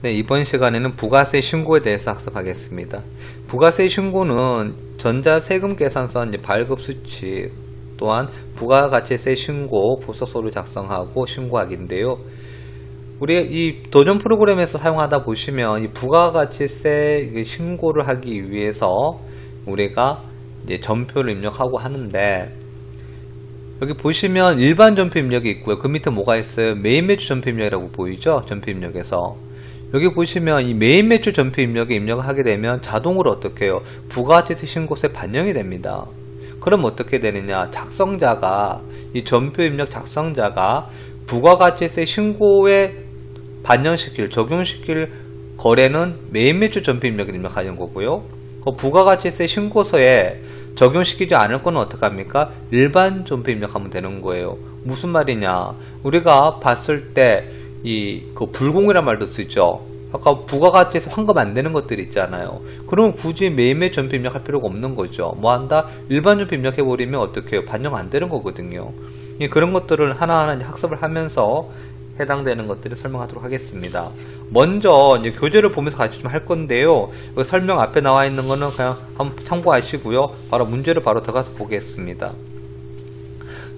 네, 이번 시간에는 부가세 신고에 대해서 학습하겠습니다. 부가세 신고는 전자세금계산서 발급 수치 또한 부가가치세 신고 보고서를 작성하고 신고하기인데요. 우리 이 도전 프로그램에서 사용하다 보시면 이 부가가치세 신고를 하기 위해서 우리가 이제 전표를 입력하고 하는데, 여기 보시면 일반 전표 입력이 있고요. 그 밑에 뭐가 있어요? 메인 매출 전표 입력이라고 보이죠? 전표 입력에서 여기 보시면 이 메인 매출 전표 입력에 입력을 하게 되면 자동으로 어떻게 해요? 부가가치세 신고서에 반영이 됩니다. 그럼 어떻게 되느냐? 작성자가 이 전표 입력 작성자가 부가가치세 신고에 반영시킬, 적용시킬 거래는 메인 매출 전표 입력을 입력하는 거고요. 그 부가가치세 신고서에 적용시키지 않을 거는 어떡합니까? 일반 전표 입력하면 되는 거예요. 무슨 말이냐? 우리가 봤을 때 그 불공이란 말도 쓰죠. 아까 부가가치에서 환급 안 되는 것들 있잖아요. 그러면 굳이 매일매일 전표 입력할 필요가 없는 거죠. 뭐 한다? 일반 전표 입력해버리면 어떻게 해요? 반영 안 되는 거거든요. 그런 것들을 하나하나 학습을 하면서 해당되는 것들을 설명하도록 하겠습니다. 먼저 이제 교재를 보면서 같이 좀 할 건데요. 설명 앞에 나와 있는 거는 그냥 한번 참고하시고요. 바로 문제를 바로 들어가서 보겠습니다.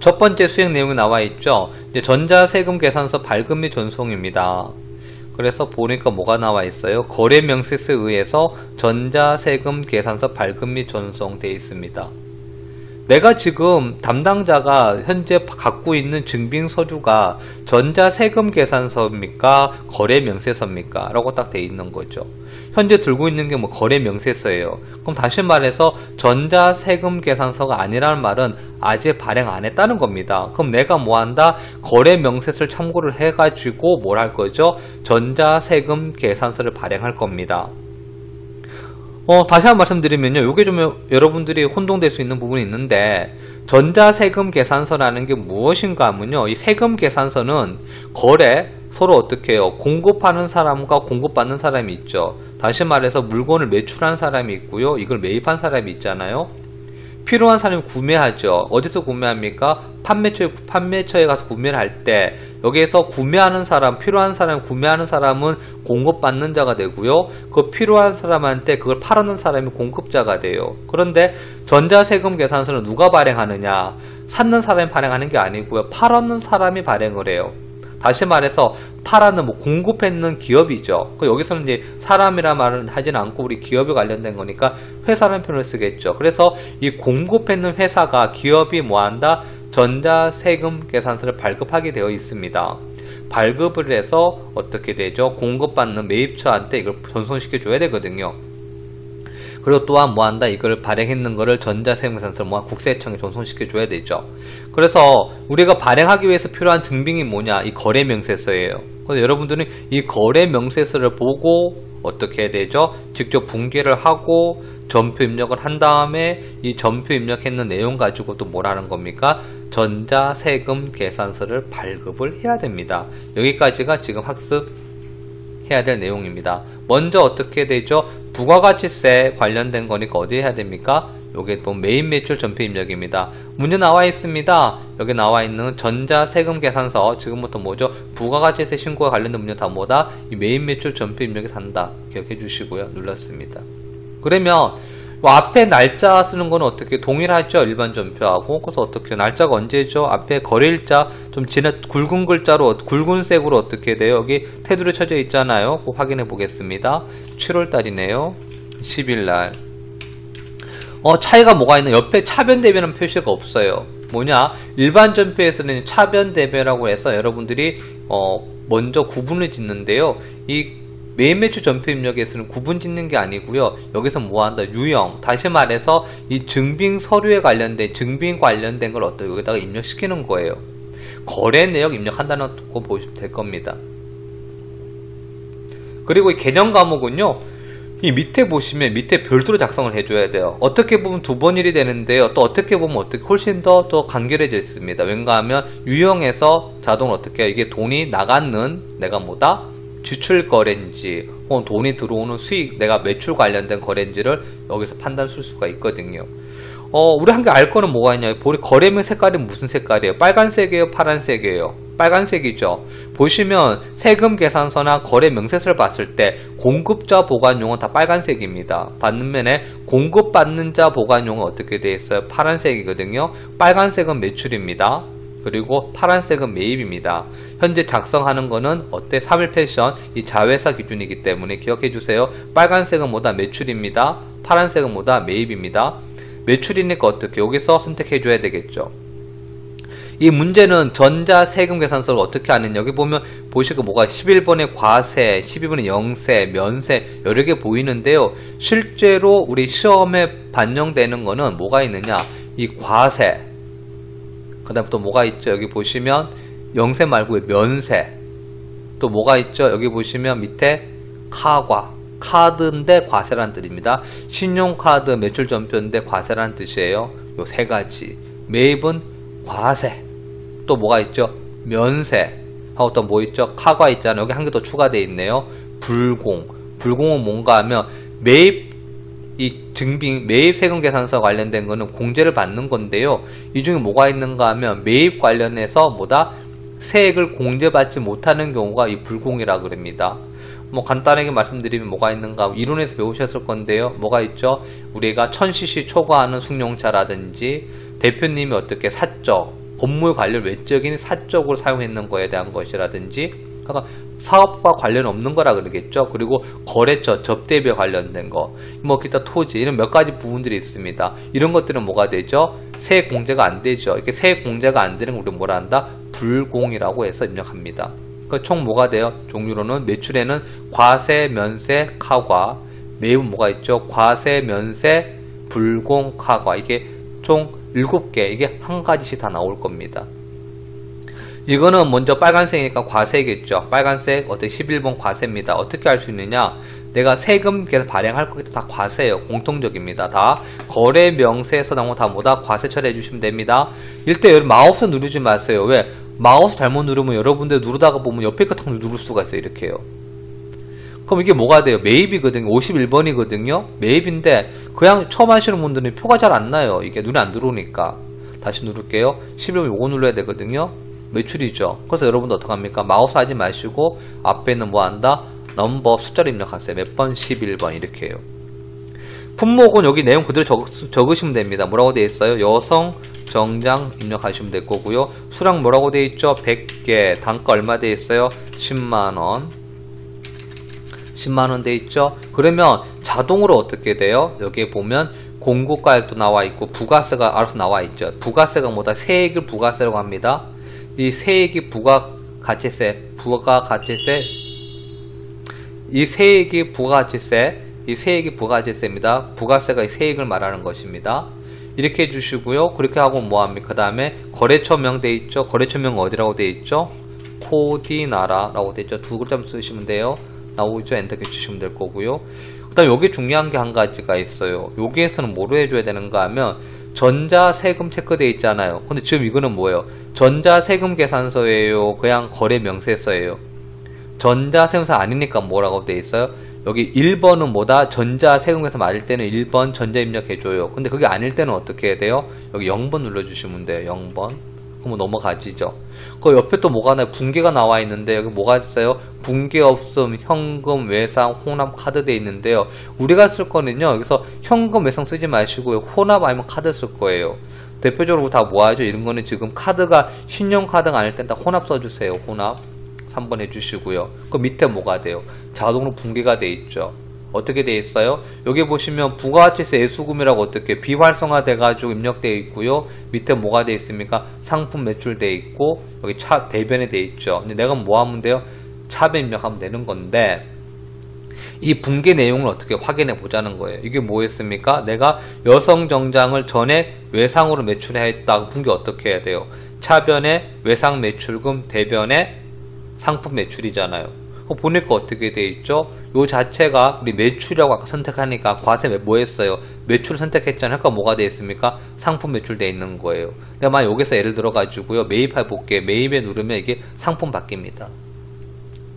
첫 번째 수행 내용이 나와 있죠. 이제 전자세금계산서 발급 및 전송입니다. 그래서 보니까 뭐가 나와 있어요? 거래 명세서에 의해서 전자세금계산서 발급 및 전송되어 있습니다. 내가 지금 담당자가 현재 갖고 있는 증빙서류가 전자세금계산서입니까? 거래명세서입니까? 라고 딱 돼 있는 거죠. 현재 들고 있는 게 뭐 거래명세서예요. 그럼 다시 말해서 전자세금계산서가 아니라는 말은 아직 발행 안 했다는 겁니다. 그럼 내가 뭐 한다? 거래명세서를 참고를 해가지고 뭘 할 거죠? 전자세금계산서를 발행할 겁니다. 다시 한번 말씀드리면요. 요게 좀 여러분들이 혼동될 수 있는 부분이 있는데, 전자세금 계산서라는 게 무엇인가 하면요. 이 세금 계산서는 거래, 서로 어떻게 해요? 공급하는 사람과 공급받는 사람이 있죠. 다시 말해서 물건을 매출한 사람이 있고요. 이걸 매입한 사람이 있잖아요. 필요한 사람이 구매하죠. 어디서 구매합니까? 판매처에 가서 구매를 할 때 여기에서 구매하는 사람, 필요한 사람, 구매하는 사람은 공급받는 자가 되고요. 그 필요한 사람한테 그걸 팔아는 사람이 공급자가 돼요. 그런데 전자세금 계산서는 누가 발행하느냐? 샀는 사람이 발행하는 게 아니고요. 팔았는 사람이 발행을 해요. 다시 말해서 팔아는 공급했는 기업이죠. 여기서는 이제 사람이라 말은 하진 않고 우리 기업에 관련된 거니까 회사라는 표현을 쓰겠죠. 그래서 이 공급했는 회사가, 기업이 뭐한다? 전자세금 계산서를 발급하게 되어 있습니다. 발급을 해서 어떻게 되죠? 공급받는 매입처한테 이걸 전송시켜 줘야 되거든요. 그리고 또한 뭐한다? 이걸 발행했는 거를 전자세금계산서를 국세청에 전송시켜 줘야 되죠. 그래서 우리가 발행하기 위해서 필요한 증빙이 뭐냐? 이 거래명세서예요. 그래서 여러분들은 이 거래명세서를 보고 어떻게 해야 되죠? 직접 붕괴를 하고 전표 입력을 한 다음에 이 전표 입력했는 내용 가지고 또 뭐라는 겁니까? 전자세금계산서를 발급을 해야 됩니다. 여기까지가 지금 학습해야 될 내용입니다. 먼저 어떻게 되죠? 부가가치세 관련된 거니까 어디에 해야 됩니까? 요게 또 메인 매출 전표 입력입니다. 문제 나와 있습니다. 여기 나와 있는 전자세금계산서, 지금부터 뭐죠? 부가가치세 신고와 관련된 문제 다 뭐다? 이 메인 매출 전표 입력에 산다. 기억해 주시고요. 눌렀습니다. 그러면 앞에 날짜 쓰는 거는 어떻게 동일하죠? 일반 전표하고. 그래서 어떻게 날짜가 언제죠? 앞에 거래일자 좀 굵은 글자로, 굵은 색으로 어떻게 돼요? 여기 테두리 쳐져 있잖아요. 꼭 확인해 보겠습니다. 7월달이네요. 10일날. 차이가 뭐가 있나? 옆에 차변대변은 표시가 없어요. 뭐냐? 일반 전표에서는 차변대변이라고 해서 여러분들이 먼저 구분을 짓는데요. 이 메인 매출 전표 입력에서는 구분 짓는 게 아니고요. 여기서 뭐 한다? 유형. 다시 말해서 이 증빙 서류에 관련된, 증빙 관련된 걸 여기다가 입력시키는 거예요. 거래 내역 입력한다는 거 보시면 될 겁니다. 그리고 이 개념 과목은요. 이 밑에 보시면 밑에 별도로 작성을 해줘야 돼요. 어떻게 보면 2번 일이 되는데요. 또 어떻게 보면 훨씬 더 간결해져 있습니다. 왠가 하면 유형에서 자동으로 어떻게 해요? 이게 돈이 나가는 내가 뭐다? 지출 거래인지 혹은 돈이 들어오는 수익, 내가 매출 관련된 거래인지를 여기서 판단할 수가 있거든요. 우리 한 개 알 거는 뭐가 있냐? 거래명 색깔이 무슨 색깔이에요? 빨간색이에요? 파란색이에요? 빨간색이죠. 보시면 세금 계산서나 거래 명세서를 봤을 때 공급자 보관용은 다 빨간색입니다. 반면에 공급받는 자 보관용은 어떻게 되어 있어요? 파란색이거든요. 빨간색은 매출입니다. 그리고 파란색은 매입입니다. 현재 작성하는 거는 어때? 3일패션 이 자회사 기준이기 때문에 기억해 주세요. 빨간색은 뭐다? 매출입니다. 파란색은 뭐다? 매입입니다. 매출이니까 어떻게? 여기서 선택해 줘야 되겠죠. 이 문제는 전자세금 계산서를 어떻게 하느냐. 여기 보면 보시고 뭐가 11번에 과세, 12번에 영세, 면세 여러 개 보이는데요. 실제로 우리 시험에 반영되는 거는 뭐가 있느냐. 이 과세, 그 다음 또 뭐가 있죠. 여기 보시면 영세 말고 면세, 또 뭐가 있죠. 여기 보시면 밑에 카과, 카드인데 과세라는 뜻입니다. 신용카드 매출전표인데 과세라는 뜻이에요. 요 세 가지. 매입은 과세, 또 뭐가 있죠? 면세 하고 또 뭐 있죠? 카과 있잖아요. 여기 한 개 더 추가되어 있네요. 불공. 불공은 뭔가 하면 매입 이 증빙, 매입 세금 계산서 관련된 거는 공제를 받는 건데요. 이 중에 뭐가 있는가 하면 매입 관련해서 뭐다? 세액을 공제받지 못하는 경우가 이 불공이라 그럽니다. 뭐 간단하게 말씀드리면 뭐가 있는가 하면 이론에서 배우셨을 건데요. 뭐가 있죠? 우리가 1000cc 초과하는 승용차라든지 대표님이 어떻게 사적, 건물 관련 외적인 사적으로 사용했는 거에 대한 것이라든지, 그러니까 사업과 관련 없는 거라 그러겠죠. 그리고 거래처, 접대비에 관련된 거, 뭐 기타 토지 이런 몇 가지 부분들이 있습니다. 이런 것들은 뭐가 되죠? 세액 공제가 안 되죠. 이렇게 세액 공제가 안 되는 걸 우리는 뭐라 한다? 불공이라고 해서 입력합니다. 그러니까 총 뭐가 돼요? 종류로는 매출에는 과세, 면세, 카과, 매입은 뭐가 있죠? 과세, 면세, 불공, 카과. 이게 총 7개, 이게 한 가지씩 다 나올 겁니다. 이거는 먼저 빨간색이니까 과세겠죠. 빨간색 어떻게 11번 과세입니다. 어떻게 할 수 있느냐? 내가 세금 계산 발행할 거기 다 과세예요. 공통적입니다. 다 거래 명세에서 나온 거 다 뭐다? 과세 처리해 주시면 됩니다. 일단 여러분 마우스 누르지 마세요. 왜? 마우스 잘못 누르면 여러분들 누르다가 보면 옆에 거 탁 누를 수가 있어요. 이렇게요. 그럼 이게 뭐가 돼요? 매입이거든요. 51번이거든요. 매입인데 그냥 처음 하시는 분들은 표가 잘 안 나요. 이게 눈에 안 들어오니까. 다시 누를게요. 11번 요거 눌러야 되거든요. 매출이죠. 그래서 여러분들 어떡합니까? 마우스 하지 마시고 앞에는 뭐 한다? 넘버 숫자를 입력하세요. 몇 번? 11번 이렇게 해요. 품목은 여기 내용 그대로 적으시면 됩니다. 뭐라고 되어 있어요? 여성 정장 입력하시면 될 거고요. 수량 뭐라고 되어 있죠? 100개. 단가 얼마 되어 있어요? 10만원. 10만원 되어 있죠? 그러면 자동으로 어떻게 돼요? 여기에 보면 공고가액도 나와 있고 부가세가 알아서 나와 있죠. 부가세가 뭐다? 세액을 부가세라고 합니다. 이 세액이 부가가치세, 이 세액이 부가가치세입니다. 부가세가 이 세액을 말하는 것입니다. 이렇게 해주시고요. 그렇게 하고 뭐합니까? 그 다음에 거래처명 돼 있죠. 거래처명 어디라고 돼 있죠? 코디나라라고 돼 있죠. 두 글자만 쓰시면 돼요. 나오죠. 엔터 해주시면 될 거고요. 그 다음에 여기 중요한 게 한 가지가 있어요. 여기에서는 뭐로 해줘야 되는가 하면 전자세금 체크되어 있잖아요. 근데 지금 이거는 뭐예요? 전자세금 계산서예요? 그냥 거래 명세서예요? 전자세금서 아니니까 뭐라고 되어 있어요? 여기 1번은 뭐다? 전자세금 계산 맞을 때는 1번 전자 입력해줘요. 근데 그게 아닐 때는 어떻게 해야 돼요? 여기 0번 눌러주시면 돼요. 0번. 그럼 넘어가지죠. 그 옆에 또 뭐가 나요? 붕괴가 나와 있는데 여기 뭐가 있어요? 붕괴 없음, 현금, 외상, 혼합, 카드 돼 있는데요. 우리가 쓸 거는요. 여기서 현금, 외상 쓰지 마시고요. 혼합 아니면 카드 쓸 거예요. 대표적으로 다 뭐하죠? 이런 거는 지금 카드가 신용카드가 아닐 땐 다 혼합 써주세요. 혼합 3번 해주시고요. 그 밑에 뭐가 돼요? 자동으로 붕괴가 돼 있죠. 어떻게 돼 있어요? 여기 보시면 부가가치세 애수금이라고 어떻게 비활성화 돼가지고 입력되어 있고요. 밑에 뭐가 돼 있습니까? 상품 매출 돼 있고 여기 차 대변에 돼 있죠. 근데 내가 뭐 하면 돼요? 차변 입력하면 되는 건데 이 붕괴 내용을 어떻게 확인해 보자는 거예요. 이게 뭐였습니까? 내가 여성 정장을 전에 외상으로 매출했다. 붕괴 어떻게 해야 돼요? 차변에 외상 매출금, 대변에 상품 매출이잖아요. 보니까 어떻게 돼 있죠? 요 자체가 우리 매출이라고 아까 선택하니까 과세 뭐 했어요? 매출 선택했잖아요. 그러니까 뭐가 돼 있습니까? 상품 매출 돼 있는 거예요. 내가 만약 여기서 예를 들어 가지고요. 매입해 볼게. 매입에 누르면 이게 상품 바뀝니다.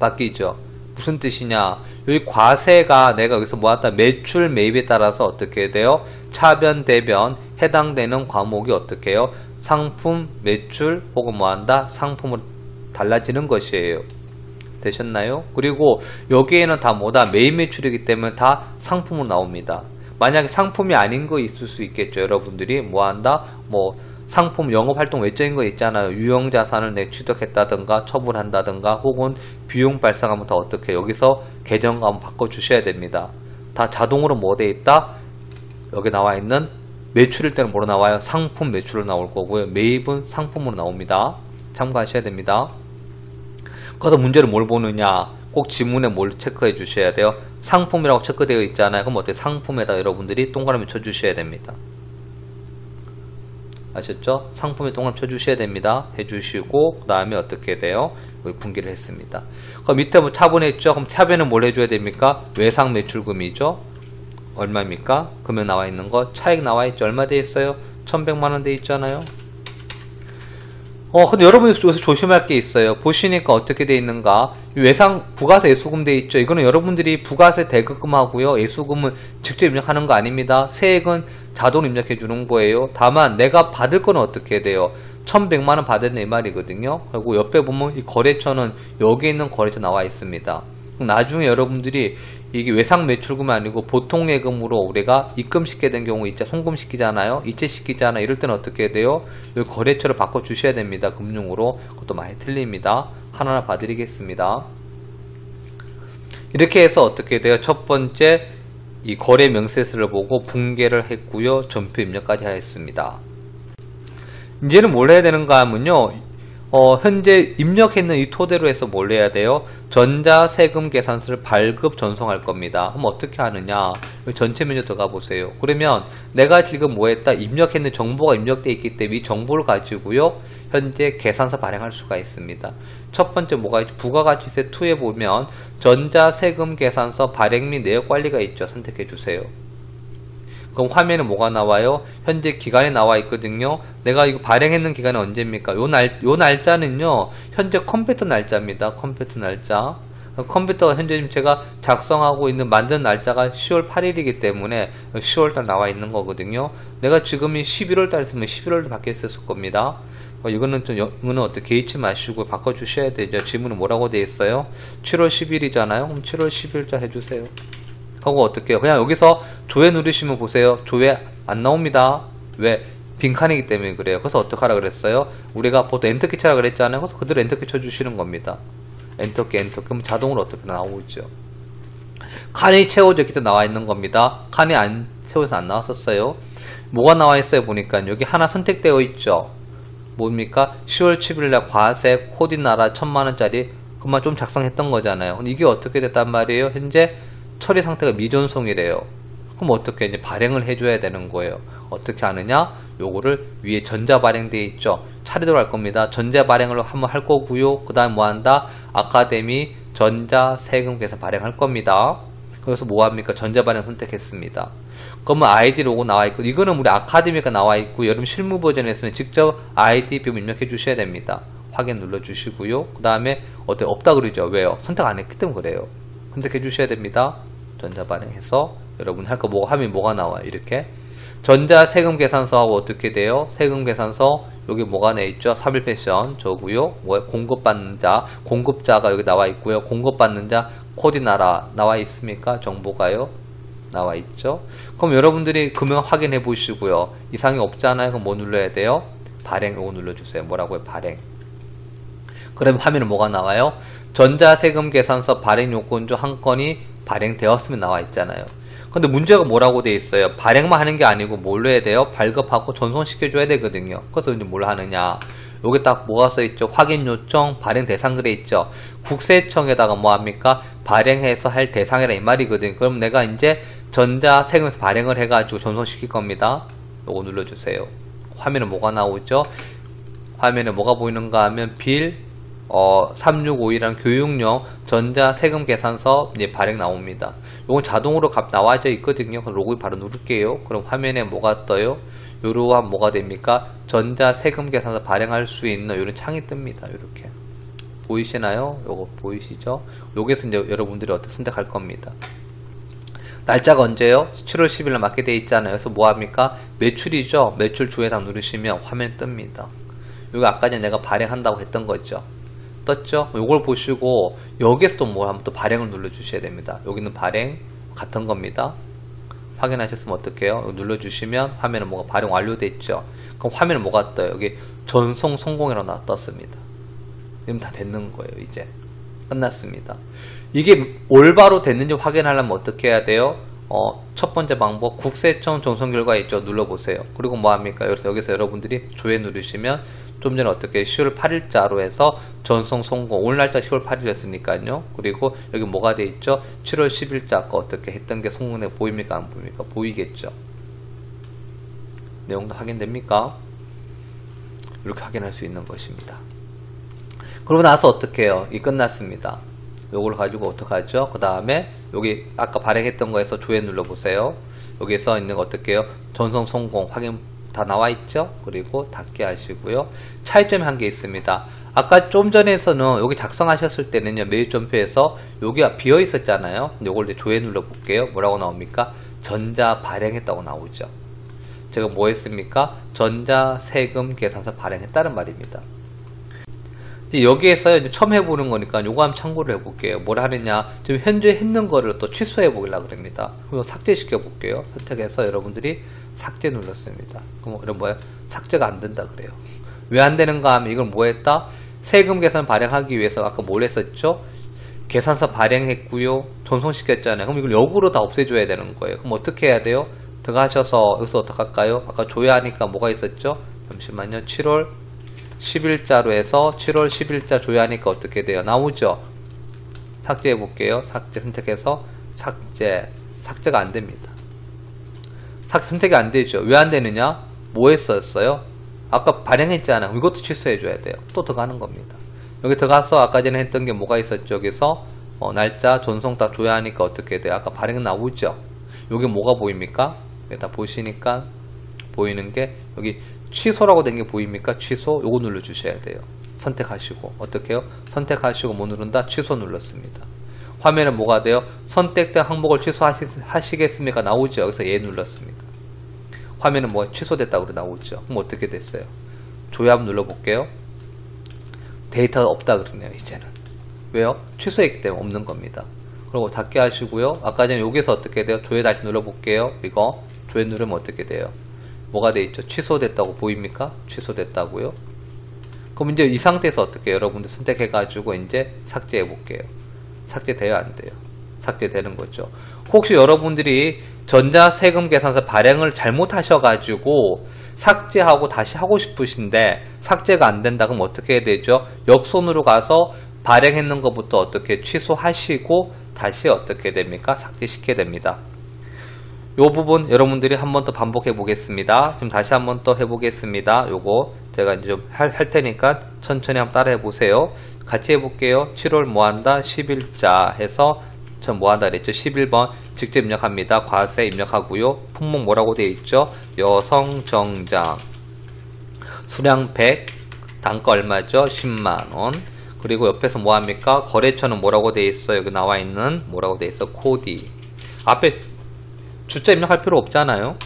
바뀌죠. 무슨 뜻이냐? 여기 과세가 내가 여기서 모았다 매출 매입에 따라서 어떻게 돼요? 차변, 대변, 해당되는 과목이 어떻게 해요? 상품, 매출 혹은 뭐한다? 상품으로 달라지는 것이에요. 되셨나요? 그리고 여기에는 다 뭐다? 매입 매출이기 때문에 다 상품으로 나옵니다. 만약에 상품이 아닌 거 있을 수 있겠죠. 여러분들이 뭐한다? 뭐 상품 영업활동 외적인 거 있잖아요. 유형자산을 내 취득했다든가 처분한다든가 혹은 비용 발생하면 다 어떻게 여기서 계정과 한번 바꿔주셔야 됩니다. 다 자동으로 뭐 돼 있다? 여기 나와 있는 매출일 때는 뭐로 나와요? 상품 매출로 나올 거고요. 매입은 상품으로 나옵니다. 참고하셔야 됩니다. 그래서 문제를 뭘 보느냐? 꼭 지문에 뭘 체크해 주셔야 돼요? 상품이라고 체크되어 있잖아요. 그럼 어때? 상품에다 여러분들이 동그라미 쳐주셔야 됩니다. 아셨죠? 상품에 동그라미 쳐주셔야 됩니다. 해주시고 그 다음에 어떻게 돼요? 여기 분기를 했습니다. 그럼 밑에 뭐 차분했죠? 그럼 차변은 뭘 해줘야 됩니까? 외상 매출금이죠? 얼마입니까? 금액 나와 있는 거 차액 나와 있죠? 얼마 돼 있어요? 1100만원 돼 있잖아요. 근데 여러분이 여기서 조심할 게 있어요. 보시니까 어떻게 돼 있는가? 외상 부가세 예수금 돼 있죠. 이거는 여러분들이 부가세 대급금하고요. 예수금은 직접 입력하는 거 아닙니다. 세액은 자동 입력해 주는 거예요. 다만 내가 받을 거는 어떻게 돼요? 1100만원 받았네 이 말이거든요. 그리고 옆에 보면 이 거래처는 여기 있는 거래처 나와 있습니다. 나중에 여러분들이 이게 외상 매출금이 아니고 보통 예금으로 우리가 입금시키게 된 경우 있죠. 송금시키잖아요. 이체시키잖아요. 이럴 때는 어떻게 돼요? 여기 거래처를 바꿔주셔야 됩니다. 금융으로. 그것도 많이 틀립니다. 하나하나 봐드리겠습니다. 이렇게 해서 어떻게 돼요? 첫 번째 이 거래 명세서를 보고 분계를 했고요. 전표 입력까지 하였습니다. 이제는 뭘 해야 되는가 하면요. 현재 입력했는 이 토대로 해서 뭘 해야 돼요? 전자세금 계산서를 발급 전송할 겁니다. 그럼 어떻게 하느냐? 여기 전체 메뉴 들어가 보세요. 그러면 내가 지금 뭐 했다? 입력했는 정보가 입력되어 있기 때문에 이 정보를 가지고요. 현재 계산서 발행할 수가 있습니다. 첫 번째 뭐가 있죠? 부가가치세 2에 보면 전자세금 계산서 발행 및 내역 관리가 있죠. 선택해 주세요. 그럼 화면에 뭐가 나와요? 현재 기간이 나와 있거든요. 내가 이거 발행했는 기간이 언제입니까? 요 날짜는요. 현재 컴퓨터 날짜입니다. 컴퓨터 날짜. 컴퓨터가 현재 지금 제가 작성하고 있는 만든 날짜가 10월 8일이기 때문에 10월달 나와 있는 거거든요. 내가 지금이 11월달 있으면 11월도 바뀌었을 겁니다. 이거는 어떻게 개의치 마시고 바꿔주셔야 되죠. 지문은 뭐라고 되어 있어요? 7월 10일이잖아요. 그럼 7월 10일자 해주세요. 하고 어떻게 해요? 그냥 여기서 조회 누르시면 보세요. 조회 안 나옵니다. 왜? 빈칸이기 때문에 그래요. 그래서 어떻게 하라 그랬어요? 우리가 보통 엔터키 쳐라 그랬잖아요. 그래서 그대로 엔터키 쳐주시는 겁니다. 엔터키. 그럼 자동으로 어떻게 나오죠? 칸이 채워져 있기 때문에 나와 있는 겁니다. 칸이 안 채워져서 안 나왔었어요. 뭐가 나와 있어요? 보니까 여기 하나 선택되어 있죠. 뭡니까? 10월 7일날 과세 코디나라 1000만원짜리 그만 좀 작성했던 거잖아요. 근데 이게 어떻게 됐단 말이에요? 현재 처리 상태가 미전송이래요. 그럼 어떻게 이제 발행을 해줘야 되는 거예요. 어떻게 하느냐? 요거를 위에 전자 발행되어 있죠. 차례대로 할 겁니다. 전자 발행을 한번 할 거고요. 그 다음 뭐 한다? 아카데미 전자 세금 계산 발행할 겁니다. 그래서 뭐 합니까? 전자 발행 선택했습니다. 그러면 아이디 로고 나와 있고 이거는 우리 아카데미가 나와 있고 여러분 실무 버전에서는 직접 아이디 비용 입력해 주셔야 됩니다. 확인 눌러 주시고요. 그 다음에 어때? 없다 그러죠. 왜요? 선택 안 했기 때문에 그래요. 선택해 주셔야 됩니다. 전자 발행해서 여러분 할 거 뭐 하면 뭐가 나와요? 이렇게 전자 세금 계산서하고 어떻게 돼요? 세금 계산서 여기 뭐가 내 있죠? 3일 패션 저고요. 뭐 공급받는 자, 공급자가 여기 나와 있고요. 공급받는 자 코디나라 나와 있습니까? 정보가요. 나와 있죠. 그럼 여러분들이 금액 확인해 보시고요. 이상이 없잖아요. 그럼 뭐 눌러야 돼요? 발행 요거 눌러 주세요. 뭐라고요? 발행. 그럼 화면에 뭐가 나와요? 전자세금 계산서 발행 요건 중 한 건이 발행되었으면 나와 있잖아요. 근데 문제가 뭐라고 되어 있어요? 발행만 하는 게 아니고 뭘로 해야 돼요? 발급하고 전송시켜줘야 되거든요. 그래서 이제 뭘 하느냐? 여기 딱 뭐가 써있죠? 확인 요청, 발행 대상 그래 있죠? 국세청에다가 뭐 합니까? 발행해서 할 대상이라 이 말이거든요. 그럼 내가 이제 전자세금에서 발행을 해가지고 전송시킬 겁니다. 요거 눌러주세요. 화면에 뭐가 나오죠? 화면에 뭐가 보이는가 하면 빌 3652라는 교육용 전자세금 계산서 이제 발행 나옵니다. 이건 자동으로 값 나와져 있거든요. 그럼 로그인 바로 누를게요. 그럼 화면에 뭐가 떠요? 요러한 뭐가 됩니까? 전자세금 계산서 발행할 수 있는 이런 창이 뜹니다. 이렇게 보이시나요? 요거 보이시죠? 여기서 이제 여러분들이 어떻게 선택할 겁니다. 날짜가 언제요? 7월 10일로 맞게 돼 있잖아요. 그래서 뭐합니까? 매출이죠. 매출 조회당 누르시면 화면 뜹니다. 여기 아까 전에 내가 발행한다고 했던 거죠. 떴죠? 이걸 보시고 여기에서 또 뭐 하면 또 발행을 눌러 주셔야 됩니다. 여기는 발행 같은 겁니다. 확인하셨으면 어떡해요? 여기 눌러 주시면 화면에 뭐가 발행 완료됐죠. 그럼 화면에 뭐가 떠요? 여기 전송 성공이라고 떴습니다. 지금 다 됐는 거예요. 이제 끝났습니다. 이게 올바로 됐는지 확인하려면 어떻게 해야 돼요? 첫 번째 방법 국세청 전송 결과 있죠. 눌러보세요. 그리고 뭐합니까? 여기서 여러분들이 조회 누르시면 좀 전에 어떻게 10월 8일자로 해서 전송 성공. 오늘 날짜 10월 8일이었으니까요. 그리고 여기 뭐가 돼 있죠? 7월 10일자 아까 어떻게 했던 게 성공에 보입니까? 안 보입니까? 보이겠죠. 내용도 확인됩니까? 이렇게 확인할 수 있는 것입니다. 그러고 나서 어떻게 해요? 이 끝났습니다. 요걸 가지고 어떡하죠? 그 다음에 여기 아까 발행했던 거에서 조회 눌러보세요. 여기서 있는 거 어떻게 해요? 전송 성공 확인 다 나와 있죠? 그리고 닫게 하시고요. 차이점이 한 개 있습니다. 아까 좀 전에서는 여기 작성하셨을 때는요, 메일점표에서 여기가 비어 있었잖아요. 요걸 이제 조회 눌러볼게요. 뭐라고 나옵니까? 전자 발행했다고 나오죠. 제가 뭐 했습니까? 전자 세금 계산서 발행했다는 말입니다. 여기에서 이제 처음 해보는 거니까 요거 한번 참고를 해볼게요. 뭘 하느냐, 지금 현재 했는 거를 또 취소해 보려고 합니다. 그럼 삭제시켜 볼게요. 선택해서 여러분들이 삭제 눌렀습니다. 그럼 이런 뭐예요? 삭제가 안 된다 그래요. 왜 안 되는가 하면 이걸 뭐 했다? 세금 계산 발행하기 위해서 아까 뭘 했었죠? 계산서 발행했고요, 전송시켰잖아요. 그럼 이걸 역으로 다 없애줘야 되는 거예요. 그럼 어떻게 해야 돼요? 들어가셔서 여기서 어떻게 할까요? 아까 조회하니까 뭐가 있었죠? 잠시만요. 7월 10일자로 해서 7월 10일자 조회하니까 어떻게 돼요? 나오죠? 삭제해 볼게요. 삭제 선택해서 삭제가 안 됩니다. 삭제 선택이 안 되죠. 왜 안 되느냐? 뭐 했었어요? 아까 발행했잖아. 이것도 취소해 줘야 돼요. 또 들어가는 겁니다. 여기 들어가서 아까 전에 했던 게 뭐가 있었죠? 여기서 날짜 전송 딱 조회하니까 어떻게 돼요? 아까 발행 나오죠? 여기 뭐가 보입니까? 다 보시니까 보이는 게 여기 취소라고 된 게 보입니까? 취소. 요거 눌러 주셔야 돼요. 선택하시고 어떻게 해요? 선택하시고 뭐 누른다? 취소 눌렀습니다. 화면에 뭐가 돼요? 선택된 항목을 취소하시겠습니까? 나오죠. 여기서 예 눌렀습니다. 화면은 뭐 취소됐다고 나오죠. 그럼 어떻게 됐어요? 조회 한번 눌러볼게요. 데이터가 없다 그러네요. 이제는 왜요? 취소했기 때문에 없는 겁니다. 그리고 닫게 하시고요. 아까 전에 여기서 어떻게 돼요? 조회 다시 눌러볼게요. 이거 조회 누르면 어떻게 돼요? 뭐가 돼 있죠? 취소됐다고 보입니까? 취소됐다고요. 그럼 이제 이 상태에서 어떻게 해요? 여러분들 선택해 가지고 이제 삭제해 볼게요. 삭제돼요? 안 돼요? 삭제되는 거죠. 혹시 여러분들이 전자세금 계산서 발행을 잘못하셔 가지고 삭제하고 다시 하고 싶으신데 삭제가 안 된다 그럼 어떻게 해야 되죠? 역손으로 가서 발행했는 것부터 어떻게 취소하시고 다시 어떻게 됩니까? 삭제시켜야 됩니다. 요 부분 여러분들이 한 번 더 반복해 보겠습니다. 지금 다시 한 번 더 해보겠습니다. 요거 제가 이제 좀 할 테니까 천천히 한번 따라해 보세요. 같이 해볼게요. 7월 뭐한다? 10일자 해서 전 뭐한다 그랬죠? 11번 직접 입력합니다. 과세 입력하고요. 품목 뭐라고 되어 있죠? 여성정장 수량 100 단가 얼마죠? 10만원. 그리고 옆에서 뭐합니까? 거래처는 뭐라고 되어 있어요? 여기 나와 있는 뭐라고 되어 있어? 코디 앞에 주자 입력할 필요 없잖아요.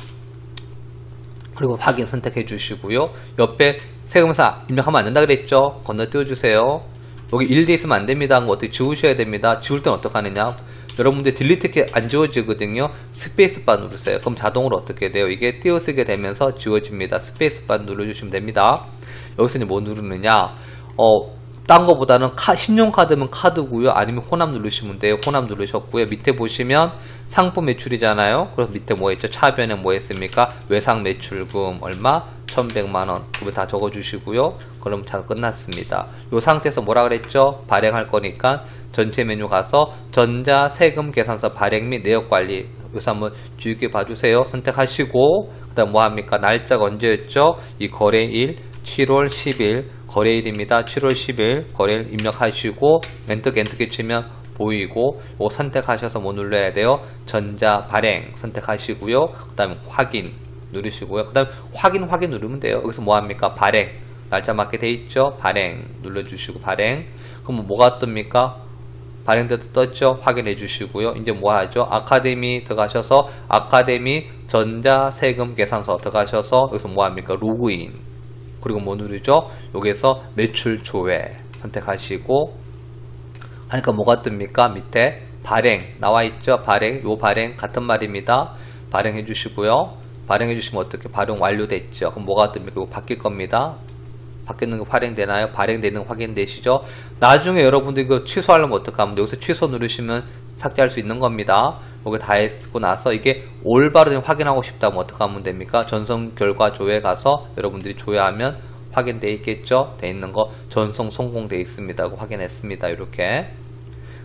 그리고 확인 선택해 주시고요. 옆에 세금사 입력하면 안 된다 그랬죠? 건너뛰어 주세요. 여기 1돼 있으면 안 됩니다. 어떻게 지우셔야 됩니다. 지울 때는 어떻게 하느냐? 여러분들 딜리트 키 안 지워지거든요. 스페이스바 누르세요. 그럼 자동으로 어떻게 돼요? 이게 띄어쓰게 되면서 지워집니다. 스페이스바 눌러주시면 됩니다. 여기서 이제 뭐 누르느냐? 딴 거보다는 신용카드면 카드고요. 아니면 호남 누르시면 돼요. 호남 누르셨고요. 밑에 보시면 상품 매출이잖아요. 그래서 밑에 뭐 했죠? 차변에 뭐 했습니까? 외상 매출금 얼마? 1100만원. 그거 다 적어주시고요. 그럼 다 끝났습니다. 이 상태에서 뭐라 그랬죠? 발행할 거니까 전체 메뉴 가서 전자 세금 계산서 발행 및 내역 관리. 여기서 한번 주의 깊게 봐주세요. 선택하시고 그 다음 뭐 합니까? 날짜가 언제였죠? 이 거래일 7월 10일 거래일입니다. 7월 10일 거래일 입력하시고 엔터키 치면 보이고 이거 선택하셔서 뭐 눌러야 돼요? 전자 발행 선택하시고요. 그 다음에 확인 누르시고요. 그 다음 확인 누르면 돼요. 여기서 뭐 합니까? 발행 날짜 맞게 돼 있죠? 발행 눌러주시고 발행 그럼 뭐가 뜹니까? 발행돼도 떴죠? 확인해 주시고요. 이제 뭐 하죠? 아카데미 들어가셔서 아카데미 전자세금계산서 들어가셔서 여기서 뭐 합니까? 로그인. 그리고 뭐 누르죠? 여기서 매출 조회 선택하시고 하니까 뭐가 뜹니까? 밑에 발행 나와 있죠? 발행, 요 발행 같은 말입니다. 발행해 주시고요. 발행해 주시면 어떻게 발행 완료됐죠? 그럼 뭐가 뜹니까? 이거 바뀔 겁니다. 바뀌는 거 발행되나요? 발행되는 거 확인되시죠? 나중에 여러분들 이거 취소하려면 어떡하면 여기서 취소 누르시면 삭제할 수 있는 겁니다. 여기 다 했고 나서 이게 올바로 확인하고 싶다면 어떻게 하면 됩니까? 전송 결과 조회 가서 여러분들이 조회하면 확인되어 있겠죠? 돼 있는 거 전송 성공되어 있습니다. 확인했습니다. 이렇게.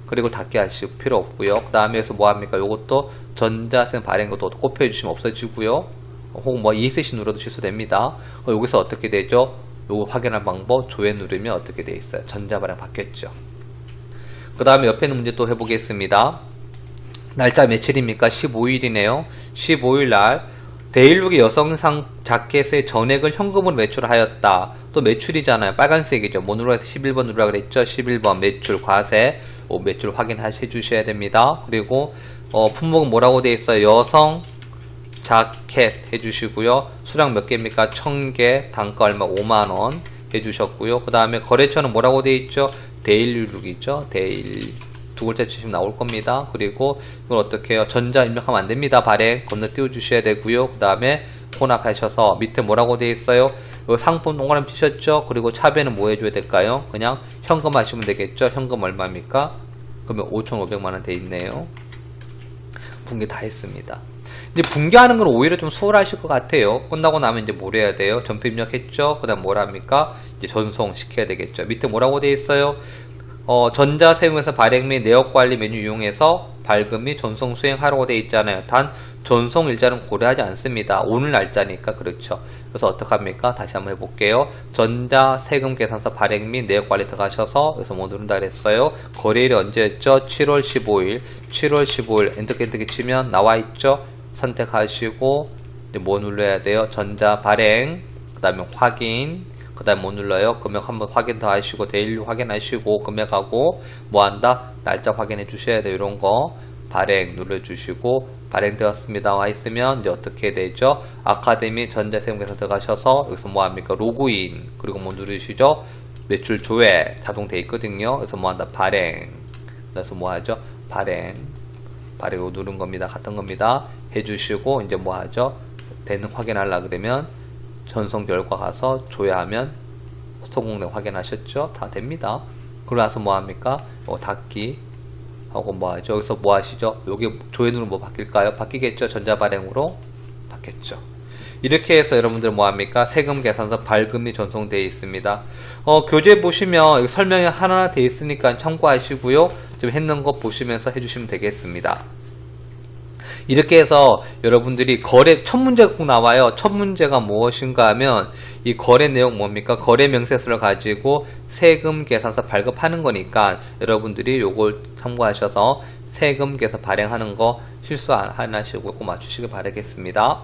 그리고 닫기 하실 필요 없고요. 그 다음에 여기서 뭐 합니까? 요것도 전자세금 발행 것도 곱해 주시면 없어지고요. 혹은 뭐 ESC 눌러도 취소됩니다. 여기서 어떻게 되죠? 요거 확인할 방법 조회 누르면 어떻게 돼 있어요? 전자발행 바뀌었죠. 그 다음에 옆에 있는 문제 또 해보겠습니다. 날짜 며칠입니까? 15일이네요. 15일 날 데일룩의 여성상 자켓의 전액을 현금으로 매출하였다. 또 매출이잖아요. 빨간색이죠. 뭐 눌러서 11번 누르라 그랬죠. 11번 매출 과세 매출 확인해 주셔야 됩니다. 그리고 품목은 뭐라고 되어 있어요? 여성 자켓 해주시고요. 수량 몇 개입니까? 1000개, 단가 얼마? 5만원 해주셨고요. 그 다음에 거래처는 뭐라고 되어 있죠? 데일룩이죠. 데일 두 글자 치시면 나올 겁니다. 그리고 이걸 어떻게 해요? 전자 입력하면 안 됩니다. 발행 건너뛰어 주셔야 되고요. 그 다음에 혼합하셔서 밑에 뭐라고 되어 있어요? 이 상품 동그라미 치셨죠? 그리고 차배는 뭐 해줘야 될까요? 그냥 현금 하시면 되겠죠? 현금 얼마입니까? 그러면 5,500만원 돼 있네요. 분개 다 했습니다. 이제 분개하는 건 오히려 좀 수월하실 것 같아요. 끝나고 나면 이제 뭘 해야 돼요? 점표 입력했죠? 그 다음 뭘 합니까? 이제 전송 시켜야 되겠죠. 밑에 뭐라고 되어 있어요? 전자세금에서 발행 및 내역관리 메뉴 이용해서 발급 및 전송 수행하라고 되어 있잖아요. 단 전송 일자는 고려하지 않습니다. 오늘 날짜니까 그렇죠. 그래서 어떡합니까? 다시 한번 해볼게요. 전자세금계산서 발행 및 내역관리 들어가셔서 여기서 뭐 누른다 그랬어요? 거래일이 언제였죠? 7월 15일 7월 15일 엔터키 치면 나와있죠? 선택하시고 이제 뭐 눌러야 돼요? 전자 발행 그 다음에 확인 그 다음에 뭐 눌러요? 금액 한번 확인 더 하시고 데일리 확인하시고 금액하고 뭐 한다? 날짜 확인해 주셔야 돼요. 이런 거 발행 눌러주시고 발행되었습니다 와 있으면 이제 어떻게 되죠? 아카데미 전자세금계산 들어가셔서 여기서 뭐 합니까? 로그인 그리고 뭐 누르시죠? 매출 조회 자동 돼 있거든요. 그래서 뭐 한다? 발행 그래서 뭐 하죠? 발행 누른 겁니다. 같은 겁니다. 해주시고 이제 뭐 하죠? 되는 확인하려 그러면 전송 결과 가서 조회하면 성공된 확인하셨죠? 다 됩니다. 그러고 나서 뭐 합니까? 닫기 하고 뭐 하죠? 여기서 뭐 하시죠? 여기 조회 누르면 뭐 바뀔까요? 바뀌겠죠? 전자발행으로 바뀌었죠. 이렇게 해서 여러분들 뭐 합니까? 세금 계산서 발급이 전송되어 있습니다. 교재 보시면 여기 설명이 하나하나 되어 있으니까 참고하시고요. 좀 했는 거 보시면서 해주시면 되겠습니다. 이렇게 해서 여러분들이 거래 첫 문제가 꼭 나와요. 첫 문제가 무엇인가 하면 이 거래 내용 뭡니까? 거래 명세서를 가지고 세금 계산서 발급하는 거니까 여러분들이 요걸 참고하셔서 세금 계산서 발행하는 거 실수 안 하시고 꼭 맞추시길 바라겠습니다.